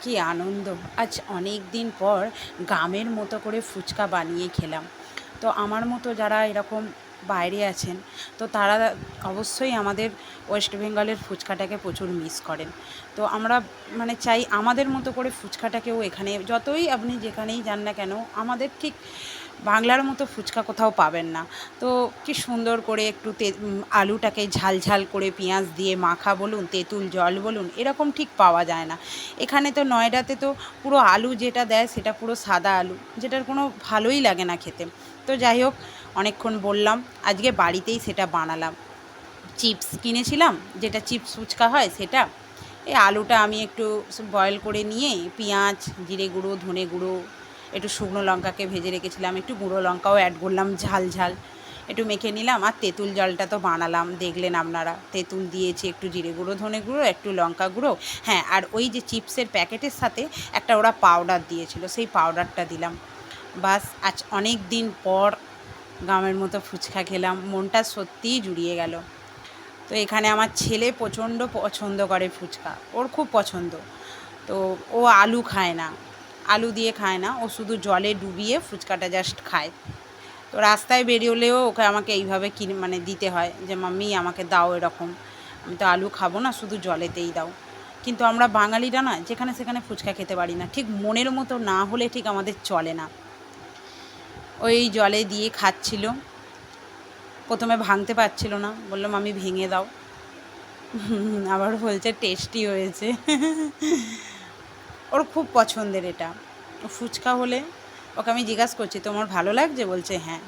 কি আনন্দ! আজ অনেক দিন পর গ্রামের মতো করে ফুচকা বানিয়ে খেলাম। তো আমার মতো যারা এরকম বাইরে আছেন, তো তারা অবশ্যই আমাদের ওয়েস্ট বেঙ্গলের ফুচকাটাকে প্রচুর মিস করেন। তো আমরা মানে চাই আমাদের মতো করে ফুচকাটাকেও এখানে যতই আপনি যেখানেই যান না কেন, আমাদের ঠিক বাংলার মতো ফুচকা কোথাও পাবেন না। তো কি সুন্দর করে একটু আলুটাকে ঝাল ঝাল করে পেঁয়াজ দিয়ে মাখা বলুন, তেঁতুল জল বলুন, এরকম ঠিক পাওয়া যায় না। এখানে তো নয়ডাতে তো পুরো আলু যেটা দেয় সেটা পুরো সাদা আলু, যেটার কোনো ভালোই লাগে না খেতে। তো যাই হোক, অনেকক্ষণ বললাম, আজকে বাড়িতেই সেটা বানালাম। চিপস কিনেছিলাম, যেটা চিপস ফুচকা হয় সেটা। এই আলুটা আমি একটু বয়েল করে নিয়ে পেঁয়াজ, জিরে গুঁড়ো, ধনে গুঁড়ো, একটু শুকনো লঙ্কাকে ভেজে রেখেছিলাম, একটু গুঁড়ো লঙ্কাও অ্যাড করলাম ঝাল ঝাল, একটু মেখে নিলাম। আর তেঁতুল জলটা তো বানালাম, দেখলেন আপনারা, তেঁতুল দিয়েছি, একটু জিরে গুঁড়ো, ধনে গুঁড়ো, একটু লঙ্কা গুঁড়ো। হ্যাঁ, আর ওই যে চিপসের প্যাকেটের সাথে একটা ওরা পাউডার দিয়েছিল, সেই পাউডারটা দিলাম। বাস, আজ অনেক দিন পর গ্রামের মতো ফুচকা খেলাম, মনটা সত্যিই জুড়িয়ে গেল। তো এখানে আমার ছেলে প্রচণ্ড পছন্দ করে ফুচকা, ওর খুব পছন্দ। তো ও আলু খায় না, আলু দিয়ে খায় না, ও শুধু জলে ডুবিয়ে ফুচকাটা জাস্ট খায়। তো রাস্তায় বেরিয়েলেও ওকে আমাকে এইভাবে কিনে মানে দিতে হয় যে মাম্মি আমাকে দাও এরকম। আমি তো আলু খাবো না, শুধু জলেতেই দাও। কিন্তু আমরা বাঙালিরা না যেখানে সেখানে ফুচকা খেতে পারি না, ঠিক মনের মতো না হলে ঠিক আমাদের চলে না। ওই জলে দিয়ে খাচ্ছিল, প্রথমে ভাঙতে পারছিল না, বললাম আমি ভেঙে দাও। আবার বলছে টেস্টি হয়েছে। ওর খুব পছন্দের এটা। ও ফুচকা হলে ওকে আমি জিজ্ঞাসা করছি তোমার ভালো লাগছে, বলছে হ্যাঁ।